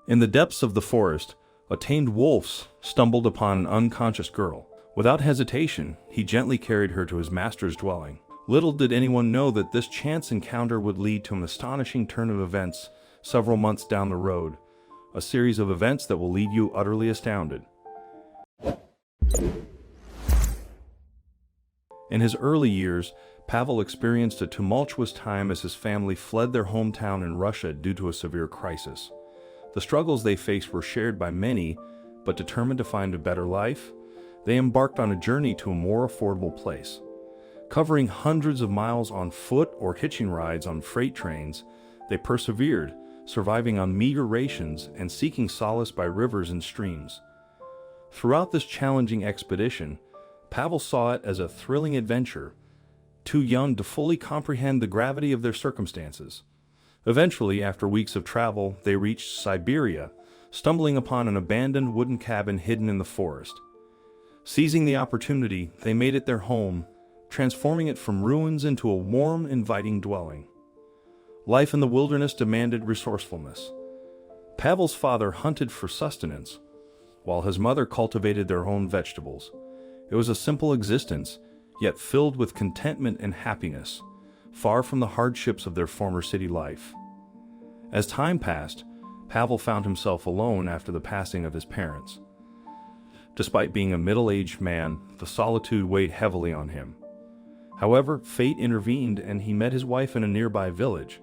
In the depths of the forest, a tamed wolf stumbled upon an unconscious girl. Without hesitation, he gently carried her to his master's dwelling. Little did anyone know that this chance encounter would lead to an astonishing turn of events several months down the road, a series of events that will leave you utterly astounded. In his early years, Pavel experienced a tumultuous time as his family fled their hometown in Russia due to a severe crisis. The struggles they faced were shared by many, but determined to find a better life, they embarked on a journey to a more affordable place. Covering hundreds of miles on foot or hitching rides on freight trains, they persevered, surviving on meager rations and seeking solace by rivers and streams. Throughout this challenging expedition, Pavel saw it as a thrilling adventure, too young to fully comprehend the gravity of their circumstances. Eventually, after weeks of travel, they reached Siberia, stumbling upon an abandoned wooden cabin hidden in the forest. Seizing the opportunity, they made it their home, transforming it from ruins into a warm, inviting dwelling. Life in the wilderness demanded resourcefulness. Pavel's father hunted for sustenance, while his mother cultivated their own vegetables. It was a simple existence, yet filled with contentment and happiness, far from the hardships of their former city life. As time passed, Pavel found himself alone after the passing of his parents. Despite being a middle-aged man, the solitude weighed heavily on him. However, fate intervened and he met his wife in a nearby village.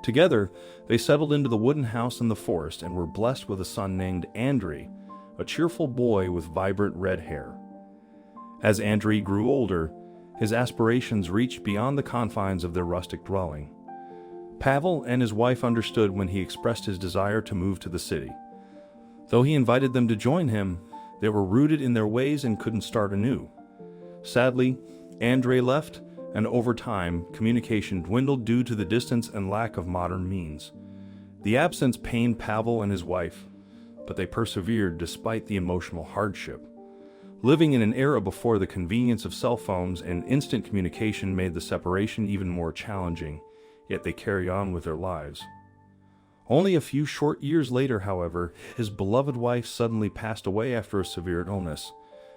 Together, they settled into the wooden house in the forest and were blessed with a son named Andrei, a cheerful boy with vibrant red hair. As Andrei grew older, his aspirations reached beyond the confines of their rustic dwelling. Pavel and his wife understood when he expressed his desire to move to the city. Though he invited them to join him, they were rooted in their ways and couldn't start anew. Sadly, Andrei left, and over time, communication dwindled due to the distance and lack of modern means. The absence pained Pavel and his wife, but they persevered despite the emotional hardship. Living in an era before the convenience of cell phones and instant communication made the separation even more challenging, yet they carry on with their lives. Only a few short years later, however, his beloved wife suddenly passed away after a severe illness,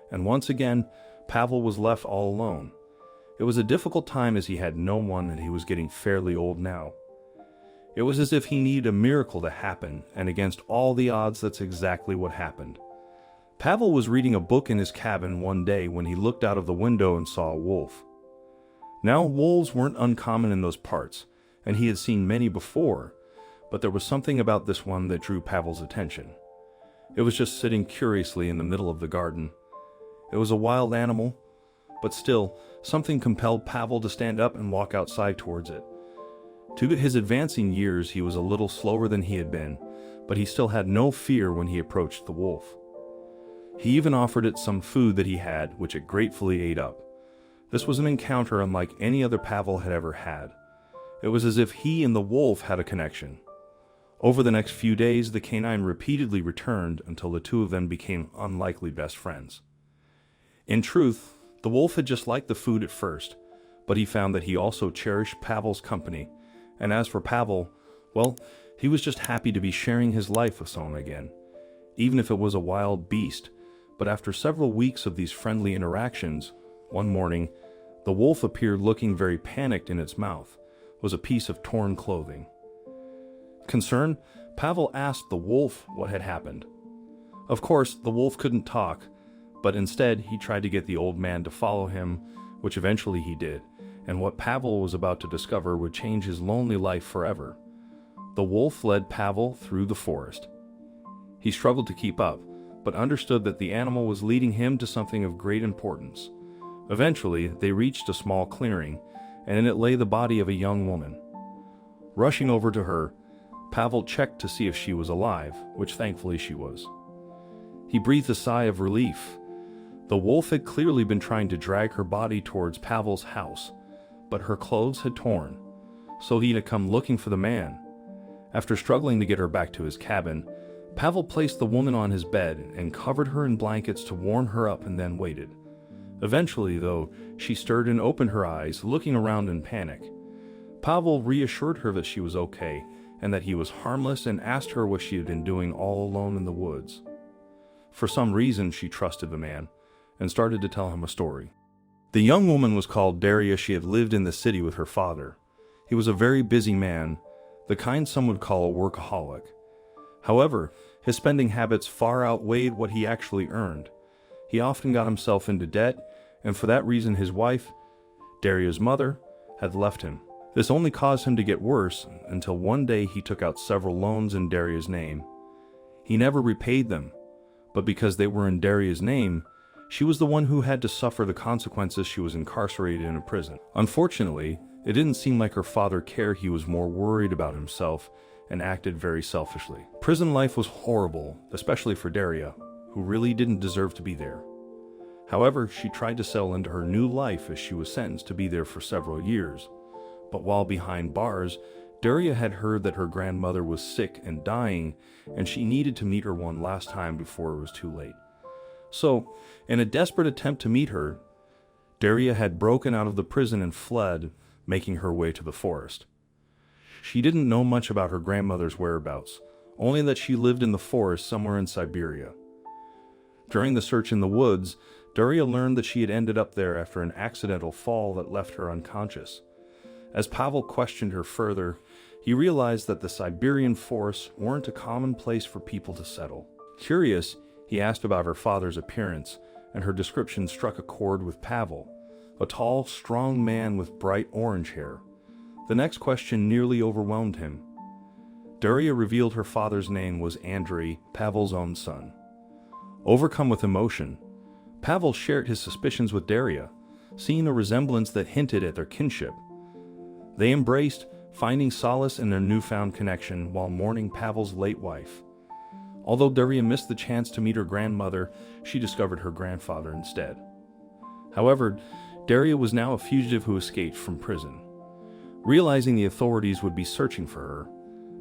and once again, Pavel was left all alone. It was a difficult time as he had no one and he was getting fairly old now. It was as if he needed a miracle to happen, and against all the odds, that's exactly what happened. Pavel was reading a book in his cabin one day when he looked out of the window and saw a wolf. Now, wolves weren't uncommon in those parts, and he had seen many before, but there was something about this one that drew Pavel's attention. It was just sitting curiously in the middle of the garden. It was a wild animal, but still, something compelled Pavel to stand up and walk outside towards it. To his advancing years, he was a little slower than he had been, but he still had no fear when he approached the wolf. He even offered it some food that he had, which it gratefully ate up. This was an encounter unlike any other Pavel had ever had. It was as if he and the wolf had a connection. Over the next few days, the canine repeatedly returned until the two of them became unlikely best friends. In truth, the wolf had just liked the food at first, but he found that he also cherished Pavel's company, and as for Pavel, well, he was just happy to be sharing his life with someone again, even if it was a wild beast. But after several weeks of these friendly interactions, one morning, the wolf appeared looking very panicked. In its mouth was a piece of torn clothing. Concerned, Pavel asked the wolf what had happened. Of course, the wolf couldn't talk, but instead he tried to get the old man to follow him, which eventually he did, and what Pavel was about to discover would change his lonely life forever. The wolf led Pavel through the forest. He struggled to keep up, but understood that the animal was leading him to something of great importance. Eventually, they reached a small clearing, and in it lay the body of a young woman. Rushing over to her, Pavel checked to see if she was alive, which thankfully she was. He breathed a sigh of relief. The wolf had clearly been trying to drag her body towards Pavel's house, but her clothes had torn, so he had come looking for the man. After struggling to get her back to his cabin, Pavel placed the woman on his bed and covered her in blankets to warm her up and then waited. Eventually, though, she stirred and opened her eyes, looking around in panic. Pavel reassured her that she was okay, and that he was harmless, and asked her what she had been doing all alone in the woods. For some reason, she trusted the man and started to tell him a story. The young woman was called Daria. She had lived in the city with her father. He was a very busy man, the kind some would call a workaholic. However, his spending habits far outweighed what he actually earned. He often got himself into debt, and for that reason his wife, Daria's mother, had left him. This only caused him to get worse until one day he took out several loans in Daria's name. He never repaid them, but because they were in Daria's name, she was the one who had to suffer the consequences. She was incarcerated in a prison. Unfortunately, it didn't seem like her father cared. He was more worried about himself and acted very selfishly. Prison life was horrible, especially for Daria, who really didn't deserve to be there. However, she tried to settle into her new life as she was sentenced to be there for several years. But while behind bars, Daria had heard that her grandmother was sick and dying, and she needed to meet her one last time before it was too late. So, in a desperate attempt to meet her, Daria had broken out of the prison and fled, making her way to the forest. She didn't know much about her grandmother's whereabouts, only that she lived in the forest somewhere in Siberia. During the search in the woods, Daria learned that she had ended up there after an accidental fall that left her unconscious. As Pavel questioned her further, he realized that the Siberian forests weren't a common place for people to settle. Curious, he asked about her father's appearance, and her description struck a chord with Pavel, a tall, strong man with bright orange hair. The next question nearly overwhelmed him. Daria revealed her father's name was Andrei, Pavel's own son. Overcome with emotion, Pavel shared his suspicions with Daria, seeing a resemblance that hinted at their kinship. They embraced, finding solace in their newfound connection while mourning Pavel's late wife. Although Daria missed the chance to meet her grandmother, she discovered her grandfather instead. However, Daria was now a fugitive who escaped from prison. Realizing the authorities would be searching for her,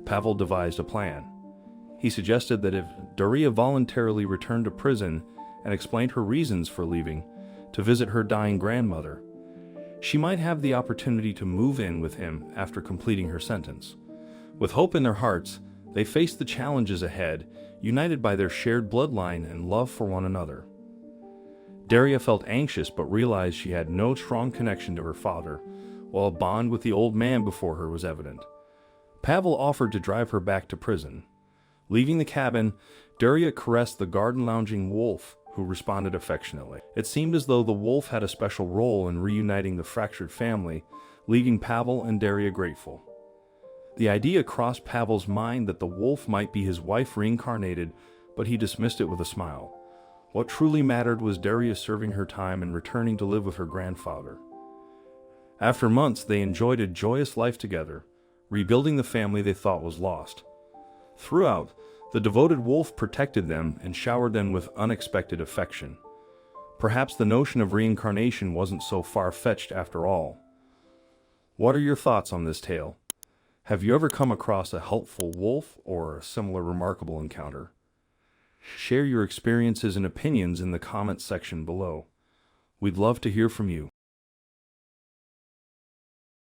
Pavel devised a plan. He suggested that if Daria voluntarily returned to prison and explained her reasons for leaving to visit her dying grandmother, she might have the opportunity to move in with him after completing her sentence. With hope in their hearts, they faced the challenges ahead, united by their shared bloodline and love for one another. Daria felt anxious but realized she had no strong connection to her father, while a bond with the old man before her was evident. Pavel offered to drive her back to prison. Leaving the cabin, Daria caressed the garden-lounging wolf, who responded affectionately. It seemed as though the wolf had a special role in reuniting the fractured family, leaving Pavel and Daria grateful. The idea crossed Pavel's mind that the wolf might be his wife reincarnated, but he dismissed it with a smile. What truly mattered was Daria serving her time and returning to live with her grandfather. After months, they enjoyed a joyous life together, rebuilding the family they thought was lost. Throughout, the devoted wolf protected them and showered them with unexpected affection. Perhaps the notion of reincarnation wasn't so far-fetched after all. What are your thoughts on this tale? Have you ever come across a helpful wolf or a similar remarkable encounter? Share your experiences and opinions in the comments section below. We'd love to hear from you.